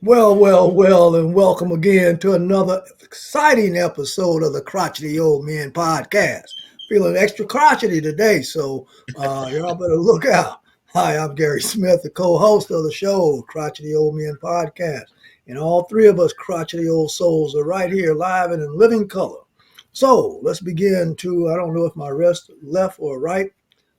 Well, and welcome again to another exciting episode of the Crotchety Old Men Podcast. Feeling extra crotchety today, so y'all better look out. Hi, I'm Gary Smith, the co-host of the show, Crotchety Old Men Podcast. And all three of us crotchety old souls are right here live and in living color. So let's begin to, I don't know if my rest left or right,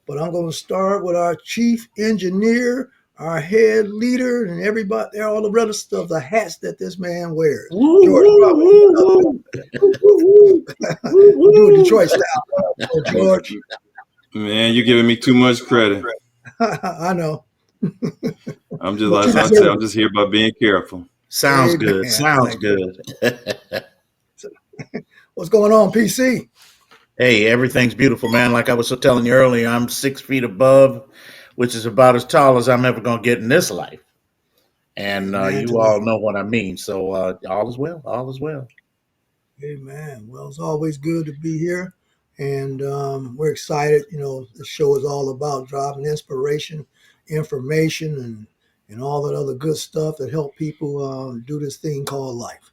but I'm going to start with our chief engineer, our head leader, and everybody there, all the rest of the hats that this man wears. Woo, George woo, Bravo. woo, woo. Woo, woo, Woo, I'm doing woo. Detroit style. So George, Man, you're giving me too much credit. I know. I'm just But you like I said, deserve I'm just here by being careful. Sounds it. good. Amen. I Sounds like good. that. What's going on, PC? Hey, everything's beautiful, man. Like I was telling you earlier, I'm 6 feet above, which is about as tall as I'm ever going to get in this life. And Amen to you that. all know what I mean. So all is well. All is well. Amen. Well, it's always good to be here. And we're excited. You know, the show is all about dropping inspiration, information, and all that other good stuff that help people do this thing called life.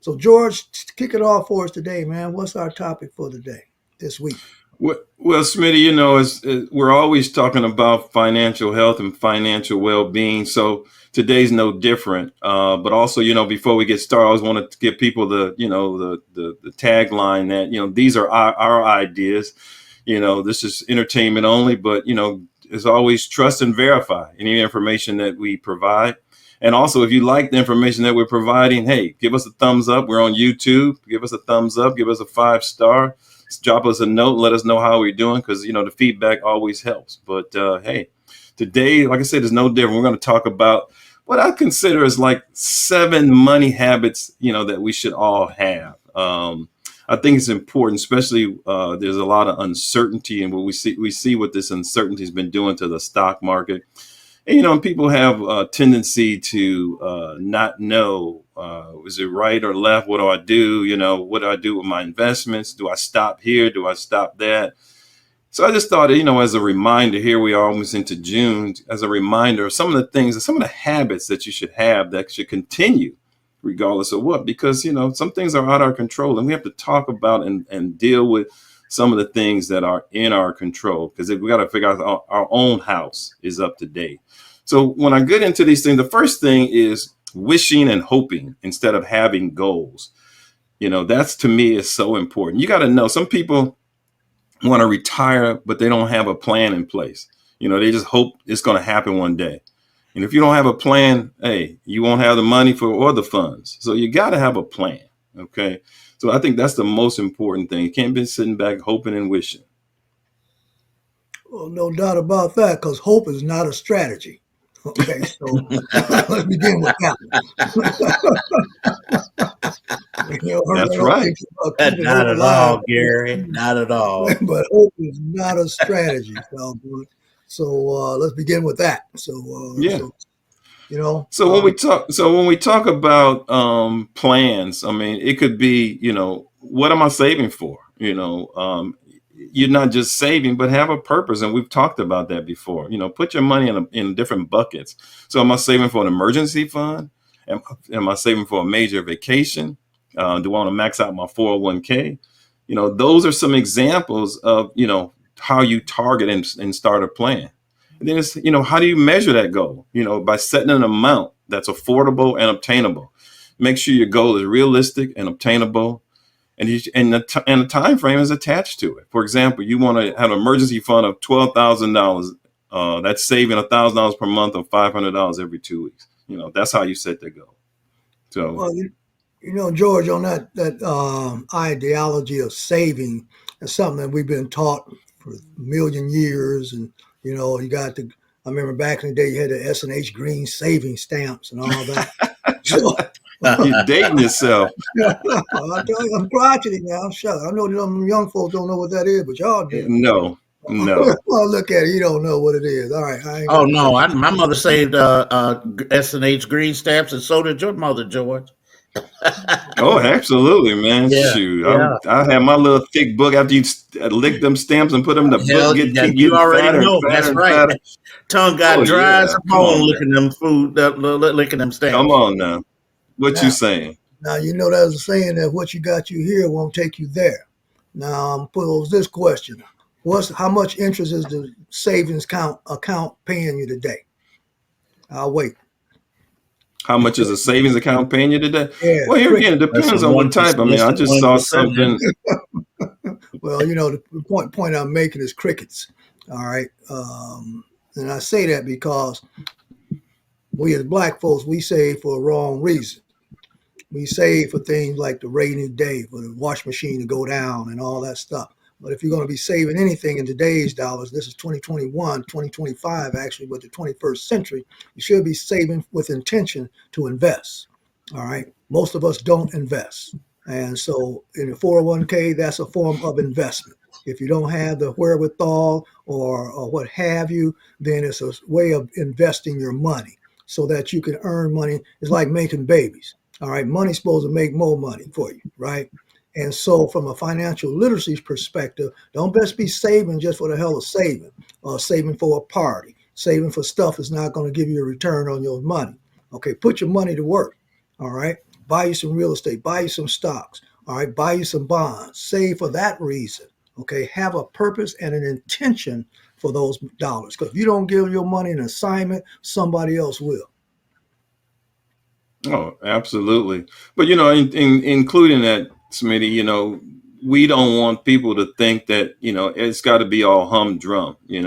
So, George, kick it off for us today, man. What's our topic for today, this week? Well, Smitty, we're always talking about financial health and financial well-being. So today's no different. But also, before we get started, I always want to give people the tagline that these are our ideas. This is entertainment only, but as always, trust and verify any information that we provide. And also, if you like the information that we're providing, hey, give us a thumbs up. We're on YouTube. Give us a thumbs up. Give us a 5-star. Drop us a note. Let us know how we're doing because, the feedback always helps. But hey, today, like I said, is no different. We're going to talk about what I consider as like 7 money habits, that we should all have. I think it's important, especially there's a lot of uncertainty, and what we see what this uncertainty has been doing to the stock market. And, people have a tendency to not know, is it right or left? What do I do? What do I do with my investments? Do I stop here? Do I stop that? So I just thought, as a reminder, here we are almost into June, as a reminder of some of the things, some of the habits that you should have that should continue regardless of what, because, some things are out of our control and we have to talk about and deal with some of the things that are in our control, because we got to figure out our own house is up to date. So when I get into these things, the first thing is wishing and hoping instead of having goals. That's to me is so important. You got to know some people want to retire, but they don't have a plan in place. They just hope it's going to happen one day. And if you don't have a plan, hey, you won't have the money for or the funds. So you got to have a plan. Okay. So I think that's the most important thing. You can't be sitting back hoping and wishing. Well, no doubt about that, because hope is not a strategy. Okay, so let's begin with that. Heard That's that old right. thing about keeping Not hope at alive, all, Gary. Not at all. but hope is not a strategy. So let's begin with that. Yeah. So you know, So when we talk about plans, I mean, it could be, what am I saving for? You're not just saving, but have a purpose. And we've talked about that before. Put your money in different buckets. So am I saving for an emergency fund? Am I saving for a major vacation? Do I want to max out my 401k? Those are some examples of, how you target and start a plan. And then it's, how do you measure that goal? By setting an amount that's affordable and obtainable. Make sure your goal is realistic and obtainable, and the time frame is attached to it. For example, you want to have an emergency fund of $12,000. That's saving $1,000 per month or $500 every 2 weeks. That's how you set the goal. So well, George, on that ideology of saving is something that we've been taught for a million years, and you got to. I remember back in the day, you had the S&H green saving stamps and all that. So you're dating yourself. I tell you, I'm crotchety now. Shut up. I know them young folks don't know what that is, but y'all do. No, no. Well, look at it. You don't know what it is. All right, I ain't Oh gonna no, cut you. my mother saved S&H green stamps, and so did your mother, George. Oh, absolutely, man. Yeah, Shoot, yeah. I have my little thick book after you lick them stamps and put them in the book, Hell, keep you getting already fatter and know. fatter That's and right. fatter. Tongue Oh got dry as yeah, a come bone on now, licking them food, licking them come stamps. on now. What you Now, saying? now you know there's a saying that what you got you here won't take you there. Now I'm pose this question: What's how much interest is the savings account paying you today? I'll wait. How much is a savings account paying you today? Yeah, Well, here cricket. again, it That's the depends on what 1%. type. I mean, That's I the just saw 1%. something. Well, you know the point I'm making is crickets. All right, and I say that because we as black folks we save for a wrong reason. We save for things like the rainy day, for the wash machine to go down and all that stuff. But if you're going to be saving anything in today's dollars, this is 2021, 2025, actually, with the 21st century, you should be saving with intention to invest. All right. Most of us don't invest. And so in a 401k, that's a form of investment. If you don't have the wherewithal or what have you, then it's a way of investing your money so that you can earn money. It's like making babies. All right, money's supposed to make more money for you, right? And so, from a financial literacy perspective, don't just be saving just for the hell of saving, or saving for a party, saving for stuff that's not going to give you a return on your money. Okay, put your money to work. All right, buy you some real estate, buy you some stocks. All right, buy you some bonds. Save for that reason. Okay, have a purpose and an intention for those dollars. Because if you don't give your money an assignment, somebody else will. Oh, absolutely. But including that, Smitty, we don't want people to think that it's got to be all humdrum. You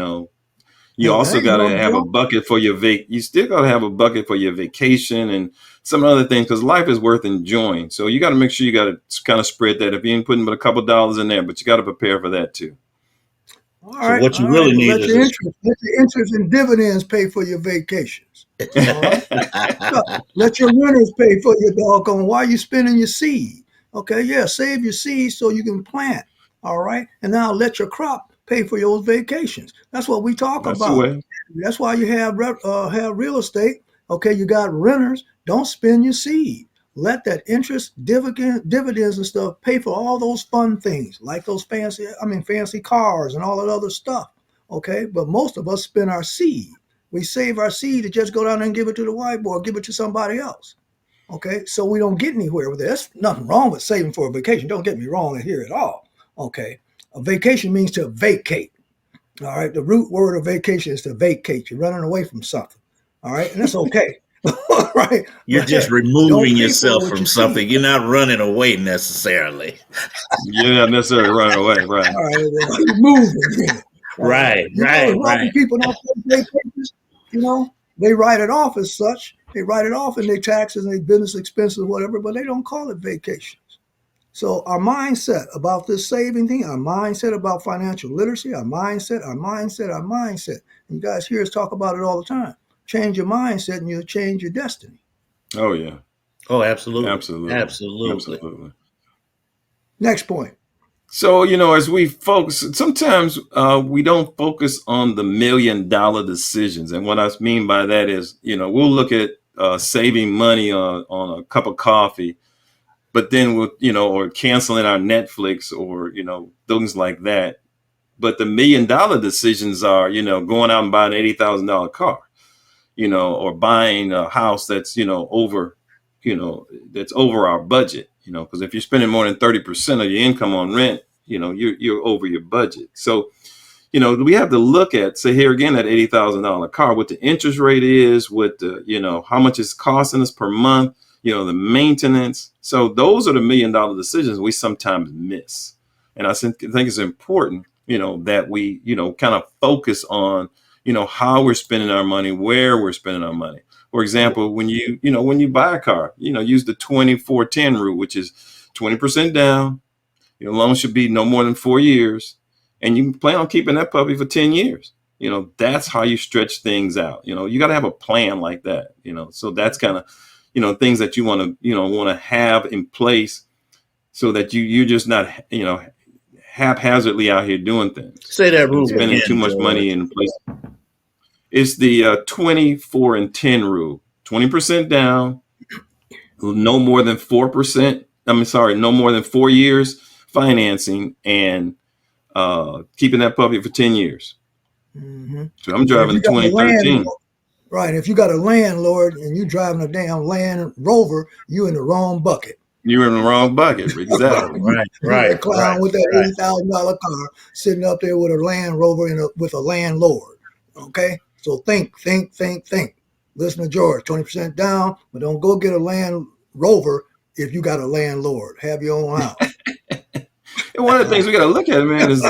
That also ain't got to have a humdrum. bucket for your You still got to have a bucket for your vacation and some other things because life is worth enjoying. So you got to make sure you got to kind of spread that. If you ain't putting but a couple dollars in there, but you got to prepare for that too. All So right, what you all right. really But need is let your interest and dividends pay for your vacations. All right. a. Let your renters pay for your doggone while you spending your seed. Okay, yeah, save your seed so you can plant. All right. And now let your crop pay for your vacations. That's what we talk That's the about. way. That's why you have real estate. Okay, you got renters. Don't spend your seed. Let that interest, dividends, and stuff pay for all those fun things, like those fancy cars and all that other stuff. Okay, but most of us spend our seed. We save our seed to just go down there and give it to the white boy, give it to somebody else. Okay, so we don't get anywhere with it. There's nothing wrong with saving for a vacation. Don't get me wrong here at all. Okay, a vacation means to vacate. All right. The root word of vacation is to vacate. You're running away from something. All right. And that's okay. All right. You're But just hey, don't removing pay for it yourself with from your seed. something. You're not running away necessarily. You're not necessarily running away, right? All right. Well, you're moving then. All right. Right, You know, right, as right. wealthy people don't take vacations, they write it off as such. They write it off in their taxes and their business expenses, whatever, but they don't call it vacations. So our mindset about this saving thing, our mindset about financial literacy, our mindset. And you guys hear us talk about it all the time. Change your mindset and you'll change your destiny. Oh yeah, Oh, absolutely. absolutely, Absolutely. absolutely. Next point. So, as we focus, sometimes we don't focus on the $1 million decisions. And what I mean by that is, we'll look at saving money on a cup of coffee, but then or canceling our Netflix or, things like that. But the $1 million decisions are, going out and buying an $80,000 car, or buying a house that's, that's over our budget, because if you're spending more than 30% of your income on rent, you're over your budget. So, we have to look at, say here again, that $80,000 car, what the interest rate is, what the, how much it's costing us per month, the maintenance. So those are the $1 million decisions we sometimes miss. And I think it's important, that we, kind of focus on, how we're spending our money, where we're spending our money. For example, when you buy a car, use the 24-10 rule, which is 20% down. Your loan should be no more than 4 years, and you plan on keeping that puppy for 10 years. That's how you stretch things out. You got to have a plan like that. So that's kind of, things that you want to have in place so that you're just not, haphazardly out here doing things Say that and rule spending too again, much money George. in place. It's the 24 and 10 rule. 20% down, no more than 4%. No more than 4 years financing, and keeping that puppy for 10 years. Hmm. So I'm And if driving you a got a 2013. right, if you got a landlord and you driving a damn Land Rover, you in the wrong bucket. You're in the wrong bucket. Oh, Exactly. right, You right, that right, clown with that right. $80,000 car sitting up there with a Land Rover with a landlord. Okay, so think. Listen to George. 20% down, but don't go get a Land Rover if you got a landlord. Have your own house. And one of the things we got to look at, man, is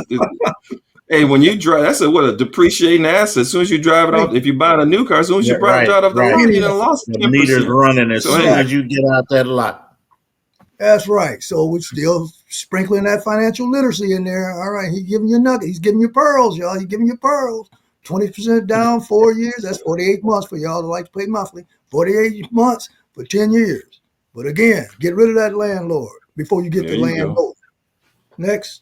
hey, when you drive, that's a depreciating asset. As soon as you drive it off, Thank if you buy a new car, as soon as Yeah, you drive right, it off the right. lot, you you. done lost The meter's 10%. running as So soon hey, Right. as you get out that lot. That's right. So we're still sprinkling that financial literacy in there. All right. He's giving you nuggets. He's giving you pearls, y'all. He's giving you pearls. 20% down, 4 years. That's 48 months for y'all that like to pay monthly. 48 months for 10 years. But again, get rid of that landlord before you get there the you go. landlord. Next.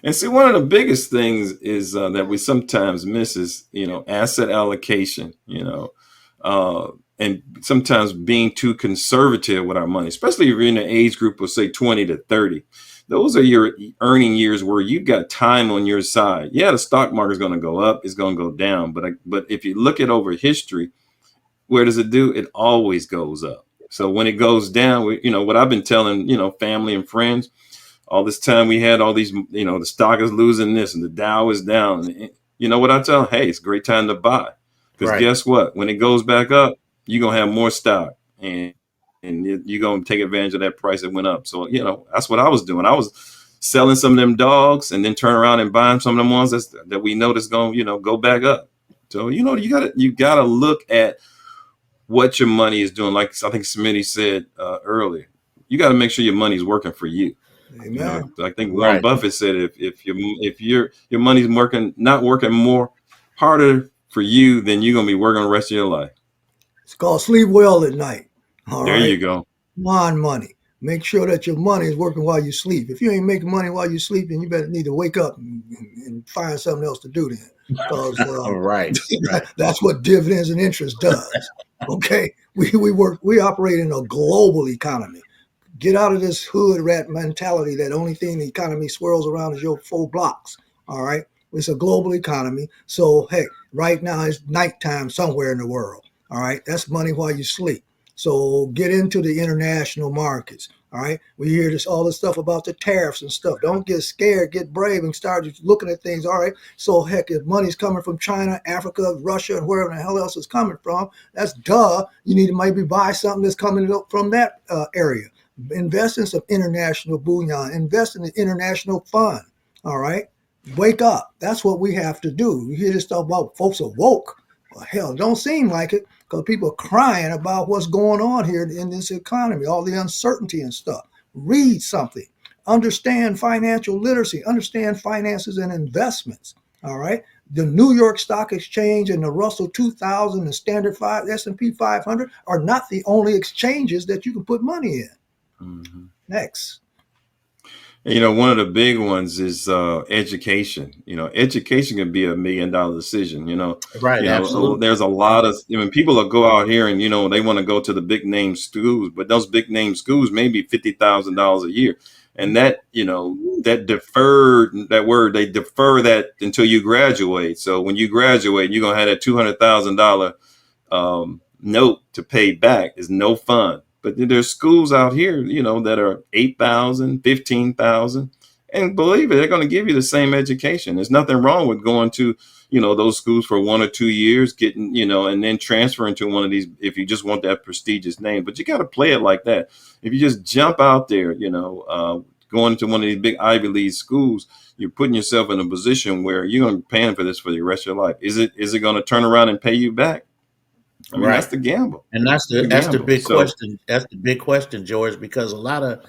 And see, one of the biggest things is that we sometimes miss is, asset allocation, uh, and sometimes being too conservative with our money, especially if you're in the age group of, say, 20 to 30. Those are your earning years where you've got time on your side. Yeah, the stock market is going to go up, it's going to go down. But if you look at over history, where does it do? It always goes up. So when it goes down, what I've been telling, family and friends, all this time we had all these, the stock is losing this and the Dow is down. You know what I tell them? Hey, it's a great time to buy. Because Right. guess what? When it goes back up, you're going to have more stock, and you're going to take advantage of that price that went up. So, that's what I was doing. I was selling some of them dogs and then turn around and buying some of them ones that we know that's going to, go back up. So, you gotta look at what your money is doing. Like I think Smitty said earlier, you got to make sure your money is working for you. Amen. I think Warren Right. Buffett said if your money's not working more harder for you, then you're gonna be working the rest of your life. It's called sleep well at night. All There right. you go. Come on, money. Make sure that your money is working while you sleep. If you ain't making money while you sleep, then you better need to wake up and find something else to do then. Because All right. Right. that's what dividends and interest does. Okay. We operate in a global economy. Get out of this hood rat mentality that only thing the economy swirls around is your 4 blocks. All right. It's a global economy. So hey, right now it's nighttime somewhere in the world. All right. That's money while you sleep. So get into the international markets. All right. We hear all this stuff about the tariffs and stuff. Don't get scared, get brave and start looking at things. All right. So heck, if money's coming from China, Africa, Russia, and wherever the hell else is coming from, that's duh. You need to maybe buy something that's coming from that area. Invest in some international bullion. Invest in an international fund. All right. Wake up. That's what we have to do. You hear this stuff about folks are woke. Well, hell, don't seem like it because people are crying about what's going on here in this economy, all the uncertainty and stuff. Read something. Understand financial literacy. Understand finances and investments. All right. The New York Stock Exchange and the Russell 2000 and Standard 5, S&P 500 are not the only exchanges that you can put money in. Mhm. Next. One of the big ones is education. Education can be $1 million decision. Right. Absolutely. There's a lot of people will go out here and they want to go to the big name schools, but those big name schools may be $50,000 a year, and that deferred that word they defer that until you graduate. So when you graduate, you're gonna have that $200,000 note to pay back. Is no fun. But there's schools out here, that are 8,000, 15,000, and believe it, they're going to give you the same education. There's nothing wrong with going to, those schools for 1 or 2 years, getting, and then transferring to one of these if you just want that prestigious name. But you got to play it like that. If you just jump out there, going to one of these big Ivy League schools, you're putting yourself in a position where you're going to be paying for this for the rest of your life. Is it going to turn around and pay you back? I mean, that's Right. the gamble. And That's the that's the gamble. big So question. That's the big question, George, because a lot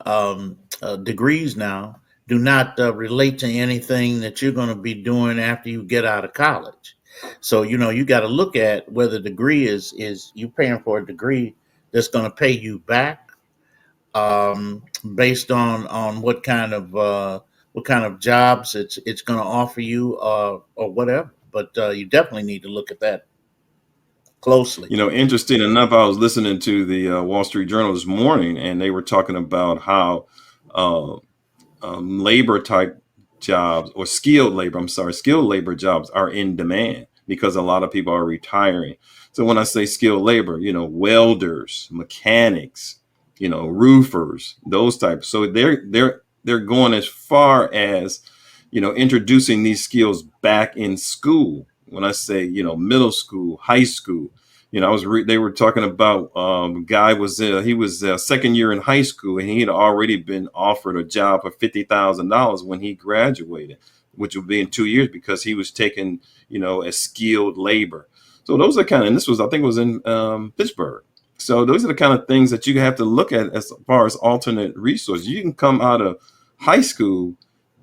of degrees now do not relate to anything that you're going to be doing after you get out of college. So you got to look at whether the degree is you paying for a degree that's going to pay you back, based on what kind of jobs it's going to offer you, or whatever. But you definitely need to look at that. closely. Interesting enough, I was listening to the Wall Street Journal this morning, and they were talking about how uh, labor type jobs, or skilled labor, I'm sorry, skilled labor jobs are in demand because a lot of people are retiring. So when I say skilled labor, welders, mechanics, roofers, those types. So they're going as far as, introducing these skills back in school. When I say, middle school, high school, they were talking about guy was he was second year in high school, and he had already been offered a job for $50,000 when he graduated, which would be in 2 years, because he was taking as skilled labor. So those are kind of, and this was, I think it was in Pittsburgh. So those are the kind of things that you have to look at as far as alternate resources. You can come out of high school,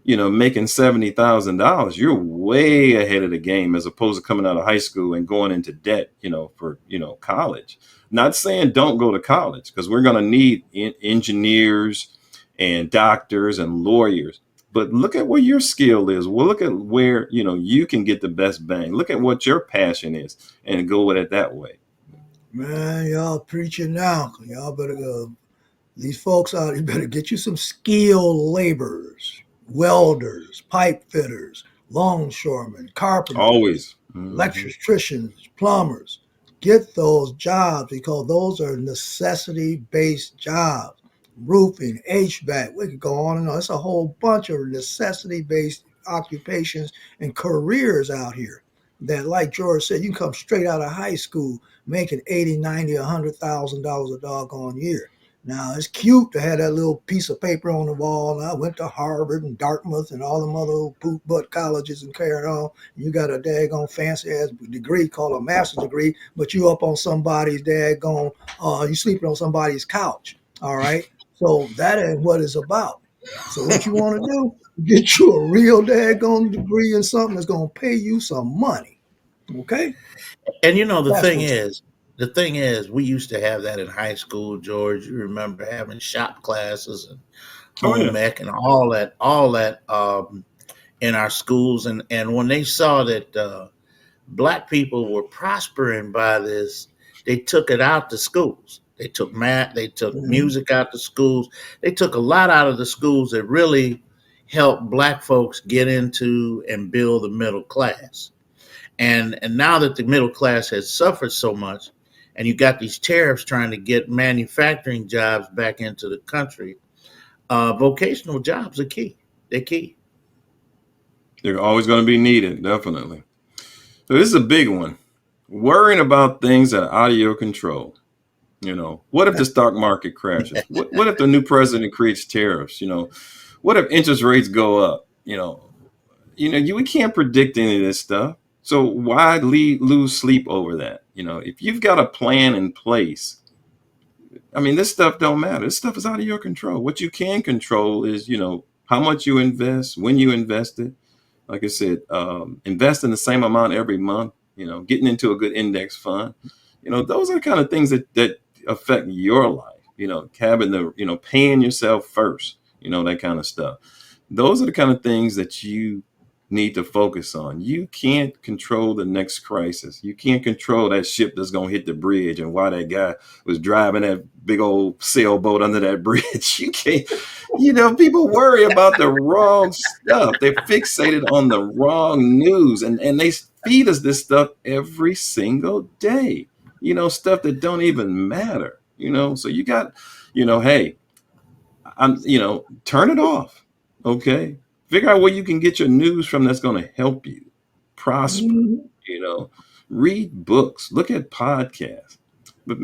making $70,000. You're way ahead of the game, as opposed to coming out of high school and going into debt, for college. Not saying don't go to college, because we're going to need engineers and doctors and lawyers. But look at where your skill is. Well, look at where you can get the best bang. Look at what your passion is, and go with it that way. Man, y'all preaching now. Y'all better these folks out, you better get you some skilled laborers, welders, pipe fitters, longshoremen, carpenters, Always. Hmm. electricians, plumbers. Get those jobs because those are necessity based jobs. Roofing, HVAC, we could go on and on. It's a whole bunch of necessity based occupations and careers out here that, like George said, you can come straight out of high school making 80, 90, $100,000 a doggone year. Now, it's cute to have that little piece of paper on the wall. And I went to Harvard and Dartmouth and all them other old poop butt colleges and carrying on. You got a daggone fancy ass degree called a master's degree, but you up on somebody's daggone, you sleeping on somebody's couch. All right. So that ain't what it's about. So what you want to do, get you a real daggone degree in something that's going to pay you some money. Okay. And That's what's the thing is, we used to have that in high school, George. You remember having shop classes and Oh yeah. home ec and all that in our schools. And when they saw that black people were prospering by this, they took it out to schools. They took math, they took Mhm. music out to schools. They took a lot out of the schools that really helped black folks get into and build the middle class. And now that the middle class has suffered so much, and you got these tariffs trying to get manufacturing jobs back into the country, vocational jobs are key. They're key. They're always going to be needed, definitely. So this is a big one. Worrying about things that are out of your control. What if the stock market crashes? What if the new president creates tariffs? What if interest rates go up? We can't predict any of this stuff. So why lose sleep over that? If you've got a plan in place, I mean, this stuff don't matter. This stuff is out of your control. What you can control is, how much you invest, when you invest it. Like I said, invest in the same amount every month. Getting into a good index fund. Those are the kind of things that affect your life. Having the, paying yourself first. That kind of stuff. Those are the kind of things that you need to focus on. You can't control the next crisis. You can't control that ship that's going to hit the bridge and why that guy was driving that big old sailboat under that bridge. You can't, people worry about the wrong stuff. They're fixated on the wrong news, and they feed us this stuff every single day, stuff that don't even matter, so you got, hey, turn it off. Okay. Figure out where you can get your news from that's going to help you prosper. Mhm. You know, Read books, look at podcasts. But,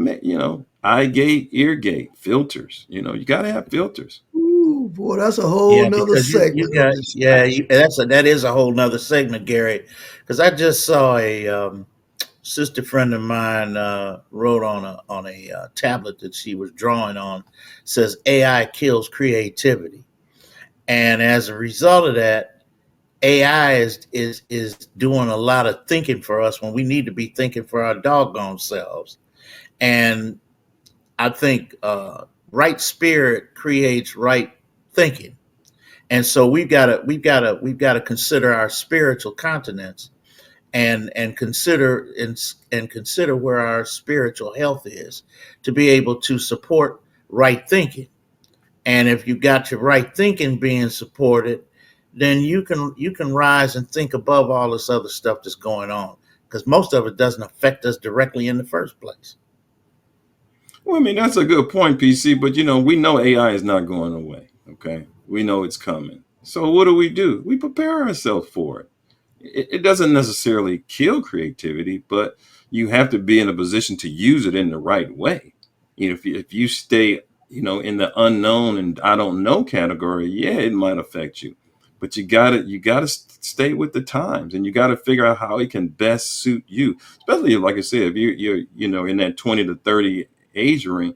eye gate, ear gate, filters. You got to have filters. Ooh, boy, that's a whole Yeah, nother because you segment of got yeah discussion. that is a whole nother segment, Gary. Because I just saw a sister friend of mine wrote on a tablet that she was drawing on, says AI kills creativity, and as a result of that, AI is doing a lot of thinking for us when we need to be thinking for our doggone selves. And I think right spirit creates right thinking, and so we've got to consider our spiritual continents and consider and consider where our spiritual health is to be able to support right thinking. And if you got your right thinking being supported, then you can rise and think above all this other stuff that's going on, because most of it doesn't affect us directly in the first place. Well, I mean, that's a good point, PC, but we know AI is not going away. Okay. We know it's coming. So what do? We prepare ourselves for it. It doesn't necessarily kill creativity, but you have to be in a position to use it in the right way. If you stay, in the unknown and I don't know category, yeah, it might affect you. But you gotta stay with the times, and you gotta figure out how it can best suit you. Especially like I said, if you're in that 20 to 30 age range,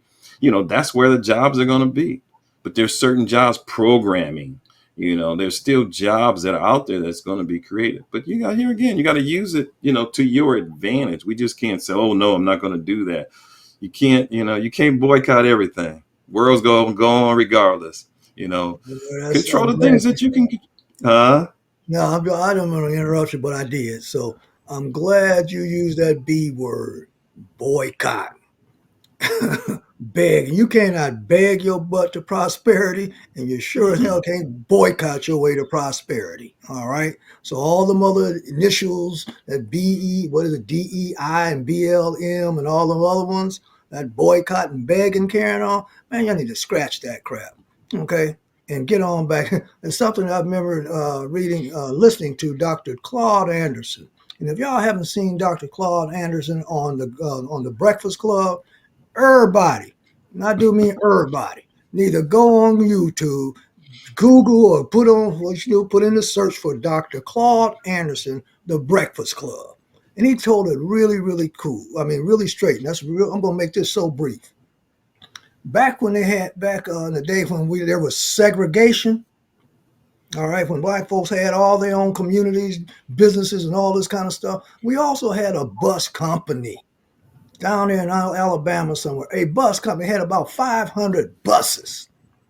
that's where the jobs are gonna be. But there's certain jobs, programming. There's still jobs that are out there that's going to be created. But here again, you got to use it, to your advantage. We just can't say, "Oh no, I'm not going to do that." You can't boycott everything. World's going to go on regardless. Control I'm the glad. things that you can. Huh? No, I don't want to interrupt you, but I did. So I'm glad you used that B word, boycott. Beg. You cannot beg your butt to prosperity, and you sure as hell can't boycott your way to prosperity. All right. So all the other initials, that BE, what is it, DEI and BLM and all the other ones, that boycott and begging carrying on, man, y'all need to scratch that crap. Okay. And get on back. It's something I remember listening to Dr. Claude Anderson. And if y'all haven't seen Dr. Claude Anderson on the Breakfast Club, everybody, and I do mean everybody, need to go on YouTube, Google, or put in the search for Dr. Claude Anderson, The Breakfast Club. And he told it really, really cool. I mean, really straight. And that's real. I'm going to make this so brief. Back when in the day when there was segregation, all right, when black folks had all their own communities, businesses, and all this kind of stuff, we also had a bus company down there in Alabama somewhere. A bus company had about 500 buses.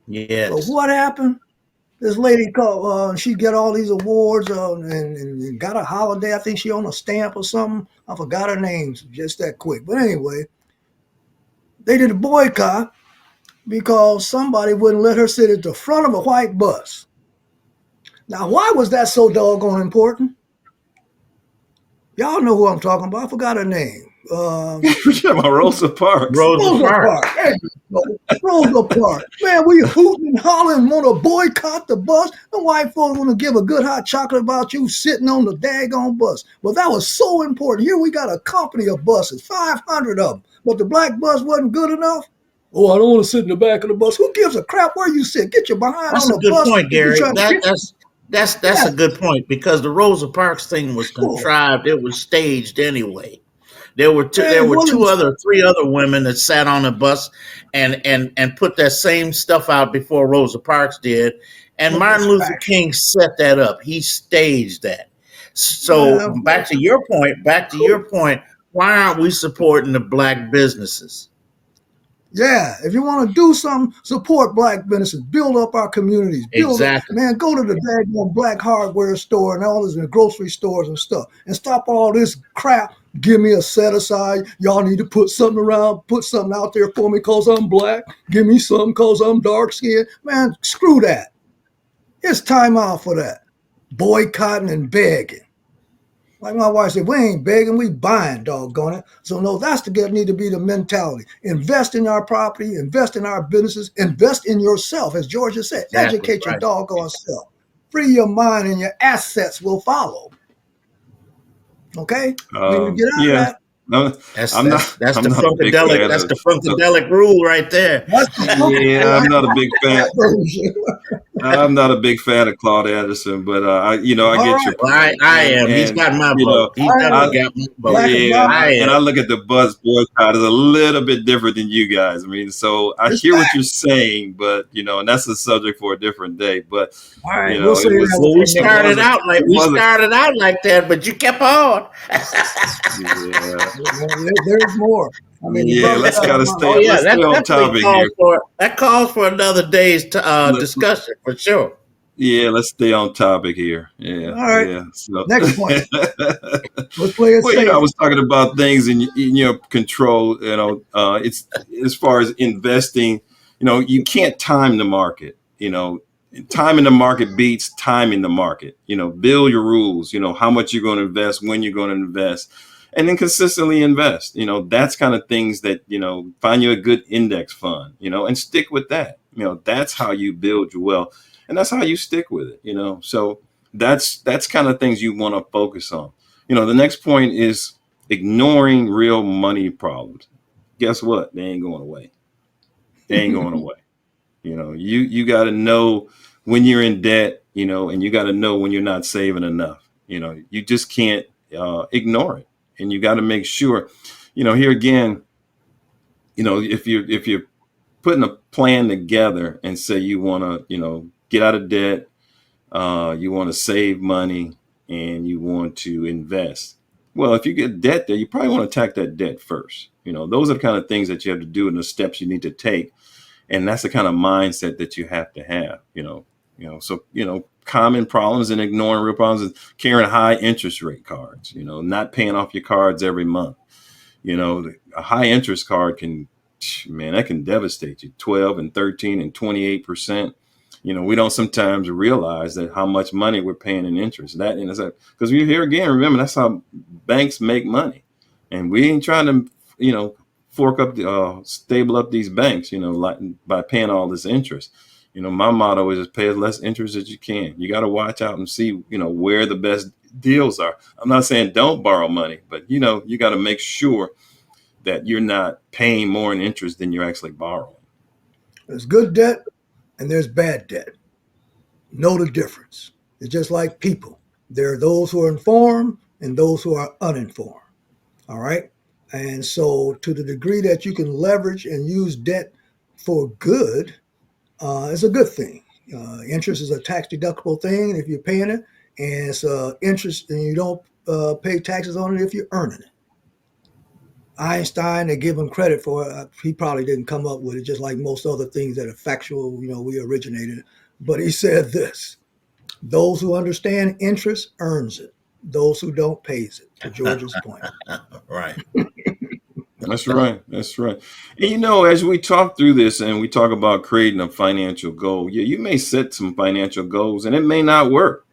But Yes. what happened? This lady called, she got all these awards and got a holiday. I think she on a stamp or something. I forgot her name just that quick. But anyway, they did a boycott because somebody wouldn't let her sit at the front of a white bus. Now, why was that so doggone important? Y'all know who I'm talking about. I forgot her name. About Rosa Parks. Rosa Rosa Parks. Parks. There you go. Rosa Parks. Man, we hooting and hollering, want to boycott the bus. The white folks want to give a good hot chocolate about you sitting on the daggone bus. Well, that was so important. Here we got a company of buses, 500 of them. But the black bus wasn't good enough. Oh, I don't want to sit in the back of the bus. Who gives a crap where you sit? Get your behind on That's a the good bus point, if you're Gary. trying to get. That's Yeah, a good point, because the Rosa Parks thing was cool. contrived. It was staged anyway. There were two. Man, There it were wasn't. three other women that sat on the bus and put that same stuff out before Rosa Parks did. And But that's Martin Luther fact. King set that up. He staged that. So Man, back to your point. Back to your cool. point. Why aren't we supporting the black businesses? Yeah, if you want to do something, support black businesses, build up our communities, build up, Exactly. man, go to the daggone black hardware store and all this and grocery stores and stuff, and stop all this crap. Give me a set aside. Y'all need to put something around, put something out there for me because I'm black. Give me something because I'm dark skinned. Man, screw that. It's time out for that. Boycotting and begging. Like my wife said, we ain't begging, we buying, doggone it. So no, that's need to be the mentality. Invest in our property, invest in our businesses, invest in yourself, as Georgia said. Exactly Educate your right. doggone self. Free your mind and your assets will follow. Okay? We need to get out of Yeah. that. No, That's I'm that's not. that's I'm the not a big funkadelic. fan That's of. the funkadelic rule right there. That's the Yeah, I'm not a big fan. that version. I'm not a big fan of Claude Anderson, but I All get right. your Well, point, I and am. He's got my vote. He's All right. I definitely got my vote. Black and yeah, brown. I and am. I look at the buzz boycott as a little bit different than you guys. I mean, so I It's hear what fact. you're saying, but and that's a subject for a different day. But All right. We'll say it was that Well, for another day. it we wasn't. started out like that, but you kept on. Yeah, There's more. I mean, the yeah. brother Let's got kind a of mouth. Oh stay. yeah, Let's stay that on definitely topic here. calls for another day's discussion for sure. Yeah, let's stay on topic here. All Yeah, right. yeah. So, Next point. Let's play it well, you know, I safe. was talking about things in your control. You know, it's as far as investing. You know, you can't time the market. You know, timing the market beats timing the market. You know, build your rules. You know, how much you're going to invest, when you're going to invest, and then consistently invest. You know, that's kind of things that, you know, find you a good index fund. You know, and stick with that. You know, that's how you build your wealth, and that's how you stick with it. You know, so that's kind of things you want to focus on. You know, the next point is ignoring real money problems. Guess what? They ain't going away. They ain't going away. You know, you got to know when you're in debt, you know, and you got to know when you're not saving enough. You know, you just can't ignore it, and you got to make sure. You know, here again, you know, if you're putting a plan together and say you want to, you know, get out of debt, you want to save money, and you want to invest. Well, if you get debt there, you probably want to attack that debt first. You know, those are the kind of things that you have to do and the steps you need to take. And that's the kind of mindset that you have to have, so, common problems and ignoring real problems is carrying high interest rate cards, not paying off your cards every month. A high interest card that can devastate you. 12 and 13 and 28%. We don't sometimes realize that how much money we're paying in interest. Because we're here again, remember, that's how banks make money. And we ain't trying to, fork up, stable up these banks, like by paying all this interest. My motto is pay as less interest as you can. You got to watch out and see, where the best deals are. I'm not saying don't borrow money, but, you got to make sure that you're not paying more in interest than you're actually borrowing. There's good debt and there's bad debt. Know the difference. It's just like people. There are those who are informed and those who are uninformed. All right. And so, to the degree that you can leverage and use debt for good, it's a good thing. Interest is a tax deductible thing if you're paying it, and it's interest, and you don't pay taxes on it if you're earning it. Einstein, they give him credit for it. He probably didn't come up with it, just like most other things that are factual. We originated. But he said this: those who understand interest earns it. Those who don't pays it. To George's point. Right. That's right. That's right. And as we talk through this and we talk about creating a financial goal, yeah, you may set some financial goals and it may not work,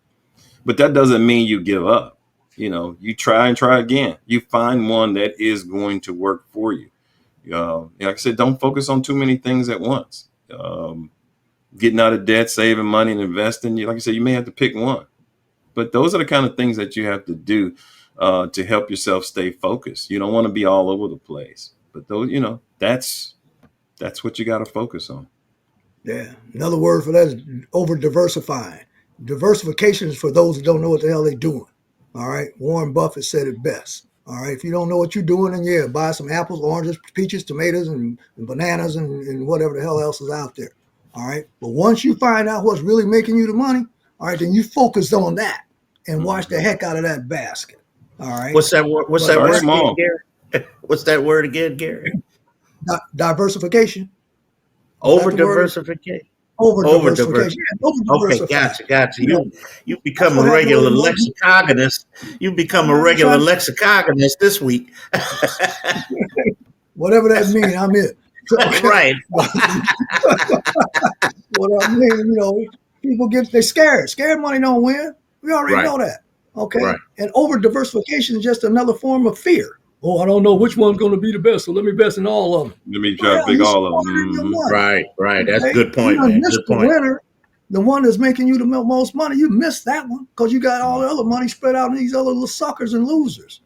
but that doesn't mean you give up. You try and try again. You find one that is going to work for you. Like I said, don't focus on too many things at once. Getting out of debt, saving money, and investing. Like I said, you may have to pick one. But those are the kind of things that you have to do to help yourself stay focused. You don't want to be all over the place. But those, that's what you got to focus on. Yeah. Another word for that is over diversifying. Diversification is for those who don't know what the hell they're doing. All right. Warren Buffett said it best. All right. If you don't know what you're doing, then yeah, buy some apples, oranges, peaches, tomatoes, and bananas, and whatever the hell else is out there. All right. But once you find out what's really making you the money, all right, then you focus on that and watch the heck out of that basket. All right. What's that word? What's that word again, Gary? What's that word again, Gary? Diversification. Over diversification. Over diversification. Okay, gotcha. You become a regular lexicogonist. You become a regular lexicogonist this week. Whatever that means, I'm it. Okay. Right. What I mean, people they're scared. Scared money don't win. We already know that. Okay. Right. And over diversification is just another form of fear. Oh, I don't know which one's going to be the best, so let me invest in all of them. Let me try to pick all of them. Right. That's a good point, man. Good point. The winner, the one that's making you the most money, you missed that one because you got all the other money spread out in these other little suckers and losers.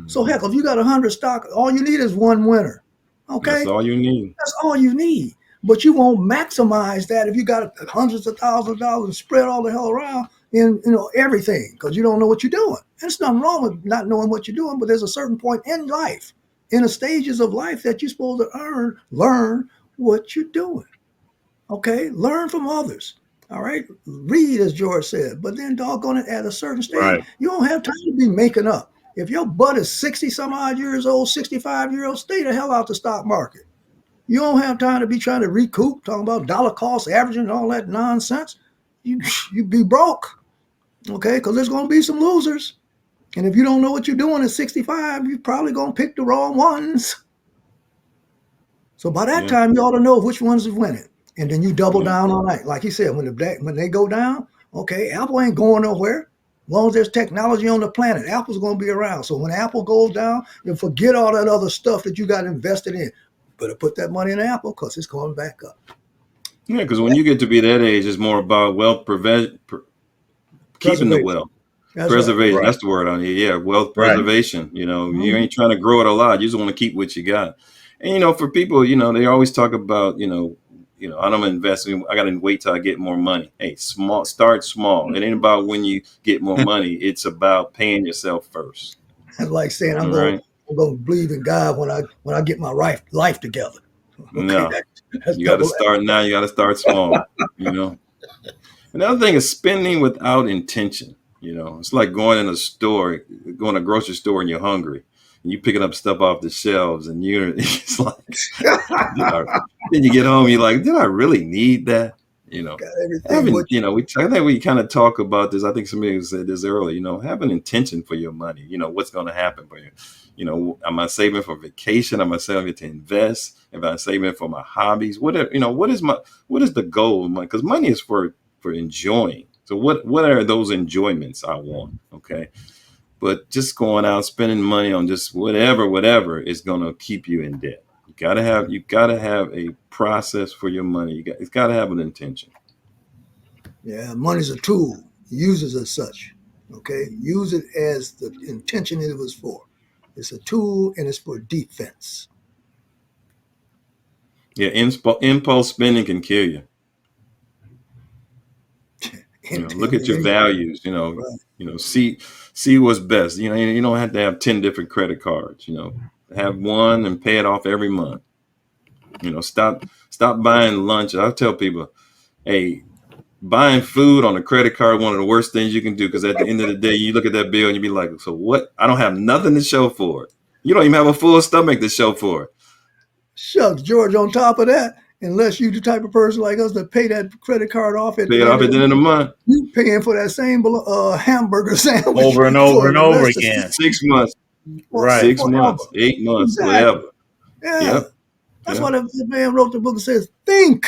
So heck, if you got 100 stock, all you need is one winner. Okay. That's all you need. That's all you need. But you won't maximize that if you got hundreds of thousands of dollars and spread all the hell around in everything because you don't know what you're doing. And there's nothing wrong with not knowing what you're doing, but there's a certain point in life, in the stages of life that you're supposed to learn what you're doing. Okay, learn from others. All right, read as George said, but then doggone it, at a certain stage, you don't have time to be making up. If your butt is 60 some odd years old, 65-year-old, stay the hell out the stock market. You don't have time to be trying to recoup, talking about dollar cost averaging and all that nonsense. you you be broke. Okay, because there's going to be some losers. And if you don't know what you're doing at 65, you're probably going to pick the wrong ones. So by that Yeah. time, you ought to know which ones is winning. And then you double Yeah. down on that. Like he said, when they go down, okay, Apple ain't going nowhere. As long as there's technology on the planet, Apple's going to be around. So when Apple goes down, then forget all that other stuff that you got invested in. Better put that money in Apple because it's going back up. Yeah, because when you get to be that age, it's more about keeping the Preservation. wealth. That's right. Preservation, Right. that's the word on here. Yeah, wealth Right. preservation. You Mm-hmm. ain't trying to grow it a lot. You just want to keep what you got. And for people, they always talk about, I don't invest. I got to wait till I get more money. Hey, start small. It ain't about when you get more money. It's about paying yourself first. That's like saying All right. I'm going to believe in God when I get my life together. Okay, No, that's you got to double. start now. You got to start small. You know. Another thing is spending without intention. It's like going in a store, going to a grocery store, and you're hungry, and you picking up stuff off the shelves, and you're it's like, then you get home, you're like, did I really need that? You know, Got everything having, what you I think we kind of talk about this. I think somebody said this earlier. Have an intention for your money. What's going to happen for you. Am I saving for vacation? Am I saving to invest? Am I saving for my hobbies? Whatever. What is the goal? Because money is for enjoying. So what are those enjoyments I want? Okay. But just going out spending money on just whatever is gonna keep you in debt. You gotta have a process for your money. It's gotta have an intention. Yeah, money's a tool. Use it as such. Okay, use it as the intention it was for. It's a tool and it's for defense. Yeah, impulse spending can kill you. Look at your Any- values. right. See what's best. You don't have to have 10 different credit cards. Have one and pay it off every month. Stop buying lunch. I tell people, hey, buying food on a credit card one of the worst things you can do because at the end of the day, you look at that bill and you be like, so what? I don't have nothing to show for it. You don't even have a full stomach to show for it. Shucks, George. On top of that, unless you the type of person like us that pay that credit card off at Pay it the end off of at the the end of the month, month. you paying for that same hamburger sandwich Over and over for and the over rest of again. 6 months, Right. forever. 8 months, Exactly. whatever. Yeah. Yep. That's Yeah. why the man wrote the book and says, think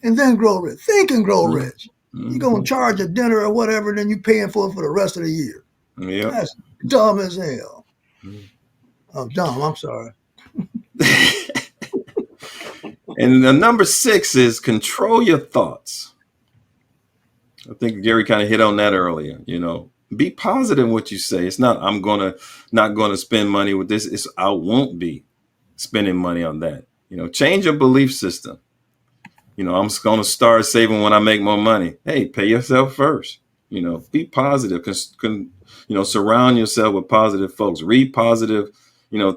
and then grow rich. Think and grow rich. You're going to Mm-hmm. charge a dinner or whatever, and then you paying for the rest of the year. Yep. That's dumb as hell. I'm dumb. I'm sorry. And the number 6 is control your thoughts. I think Gary kind of hit on that earlier. Be positive in what you say. It's not I'm gonna not gonna spend money with this. It's I won't be spending money on that. Change your belief system. I'm just gonna start saving when I make more money. Hey, pay yourself first. Be positive. Surround yourself with positive folks. Read positive,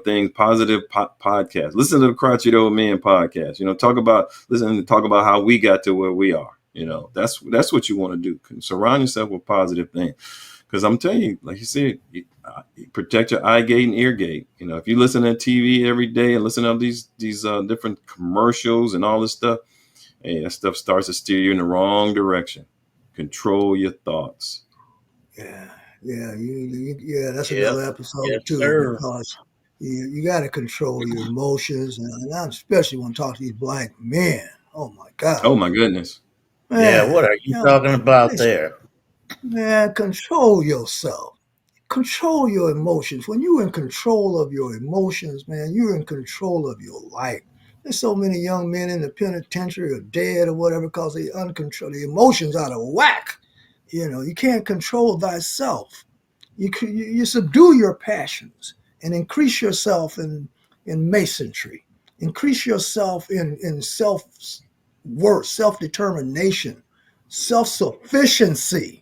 things, positive podcasts. Listen to the Crotchety Old Men podcast. Talk about how we got to where we are. That's what you want to do. Surround yourself with positive things. Because I'm telling you, like you said, protect your eye gate and ear gate. If you listen to TV every day and listen to these different commercials and all this stuff, hey, that stuff starts to steer you in the wrong direction. Control your thoughts. Yeah. Yeah. Yeah. That's Yep. another episode, Yes, too, sir. because you got to control your emotions. And I especially want to talk to these black men. Oh, my God. Oh my goodness. Yeah. Man, What are you talking about there? man, control yourself. Control your emotions. When you're in control of your emotions, man, you're in control of your life. There's so many young men in the penitentiary or dead or whatever because they uncontrolled. The emotions out of whack. You can't control thyself. You subdue your passions and increase yourself in masonry. Increase yourself in self worth, self determination, self sufficiency.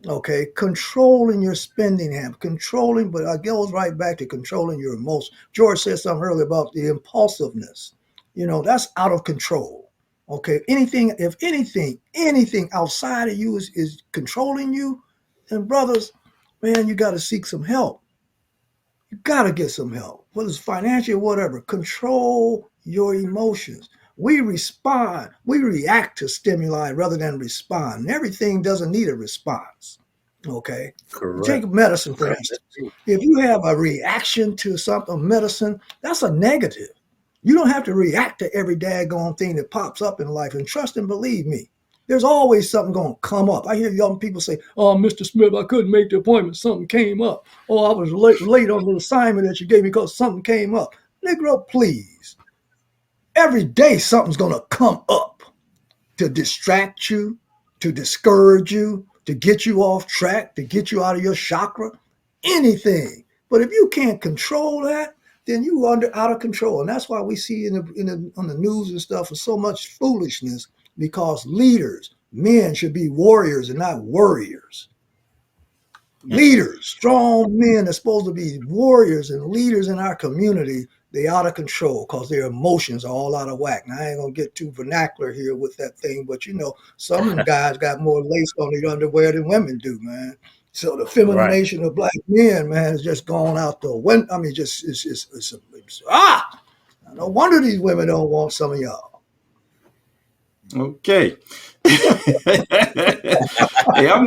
Okay, controlling your spending habit, controlling, but it goes right back to controlling your emotions. George said something earlier about the impulsiveness. That's out of control. Okay, if anything outside of you is controlling you, then brothers, man, you got to seek some help. You got to get some help, whether it's financial or whatever. Control your emotions. We respond, we react to stimuli rather than respond. And everything doesn't need a response. Okay. Take Correct. medicine, for Correct. That's instance. true. If you have a reaction to something, medicine, that's a negative. You don't have to react to every daggone thing that pops up in life. And trust and believe me, there's always something going to come up. I hear young people say, "Oh, Mr. Smith, I couldn't make the appointment. Something came up. Oh, I was late on the assignment that you gave me because something came up." Negro, please. Every day something's going to come up to distract you, to discourage you, to get you off track, to get you out of your chakra, anything. But if you can't control that, then you under out of control, and that's why we see on the news and stuff so much foolishness. Because leaders, men should be warriors and not worriers. Leaders, strong men are supposed to be warriors and leaders in our community. They out of control because their emotions are all out of whack. Now I ain't gonna get too vernacular here with that thing, but some of them guys got more lace on their underwear than women do, man. So the Right. feminization of black men, man, has just gone out the window. I mean, just no wonder these women don't want some of y'all. Okay. Hey, I'm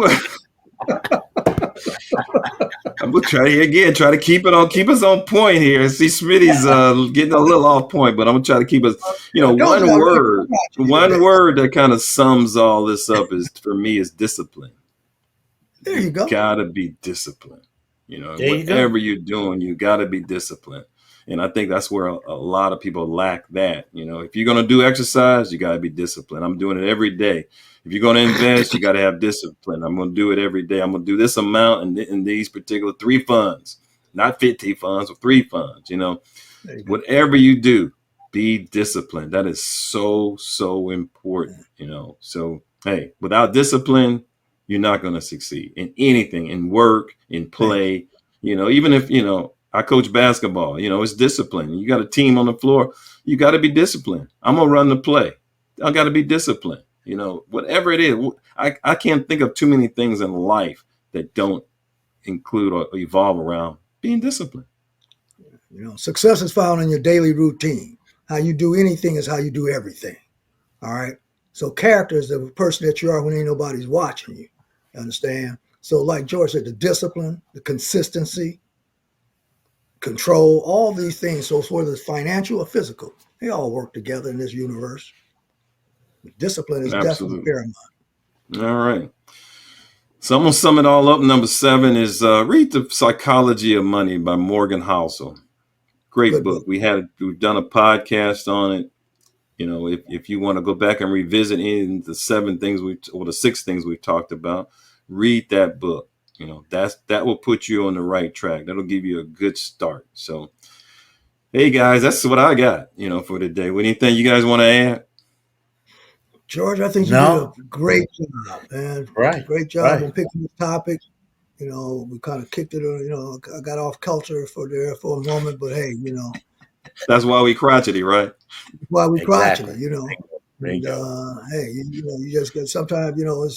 gonna try here again. Try to keep us on point here. See, Smitty's getting a little off point, but I'm gonna try to keep us. I told you I really got you One today. word that kind of sums all this up is for me is discipline. There you go. Gotta be disciplined. There you go. Whatever you're doing, you gotta be disciplined. And I think that's where a lot of people lack that. If you're gonna do exercise, you gotta be disciplined. I'm doing it every day. If you're gonna invest, you gotta have discipline. I'm gonna do it every day. I'm gonna do this amount in these particular 3 funds, not 50 funds or 3 funds. There you go. Whatever you do, be disciplined. That is so important. So hey, without discipline, you're not going to succeed in anything, in work, in play. Even if I coach basketball, it's discipline. You got a team on the floor, you got to be disciplined. I'm gonna run the play, I got to be disciplined. Whatever it is, I can't think of too many things in life that don't include or evolve around being disciplined. Success is found in your daily routine. How you do anything is how you do everything. All right. So character is the person that you are when ain't nobody's watching you. You understand? So like George said, the discipline, the consistency, control, all these things. So it's whether it's financial or physical, they all work together in this universe. Discipline is definitely Absolutely. paramount. All right. So I'm gonna sum it all up. Number 7 is read The Psychology of Money by Morgan Housel. Great Good book. book. We've done a podcast on it. If you want to go back and revisit any of the 6 things we've talked about, read that book. That will put you on the right track. That'll give you a good start. So, hey guys, that's what I got, for today. Anything you guys want to add? George, I think you did a No. great job, man. Right. Great job Right. on picking this topic. We kind of kicked it, I got off culture for a moment, but hey, That's why we crotchety, right? why we crotchety, Exactly. There you and go. hey, you just got sometimes, you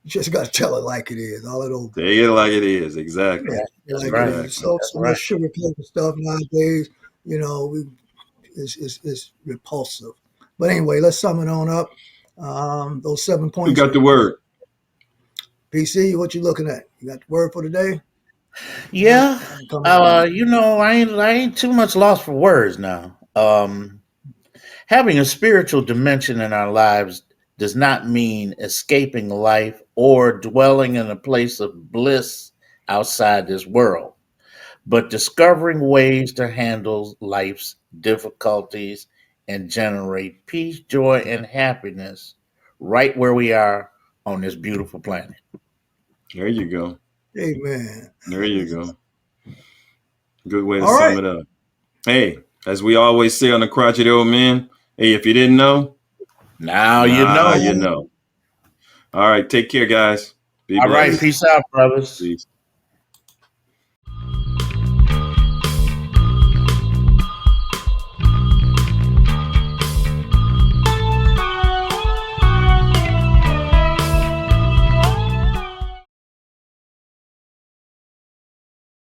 just got to tell it like it is. All that old, Say it like it is. Exactly. yeah, That's like it right. is. Exactly. That's So much right. sugar coated stuff nowadays, it's repulsive. But anyway, let's sum it on up. Those 7 Who points got the were word? PC. What you looking at? You got the word for today? Not Yeah. coming on. I ain't too much lost for words now. Having a spiritual dimension in our lives does not mean escaping life or dwelling in a place of bliss outside this world, but discovering ways to handle life's difficulties and generate peace, joy, and happiness right where we are on this beautiful planet. There you go. Amen. There you go. Good way to All sum right. it up. Hey, as we always say on the crotchety old man, hey, if you didn't know, Now you now know. you know. All right, take care, guys. Be All right, blessed. Peace. peace out, brothers. Peace.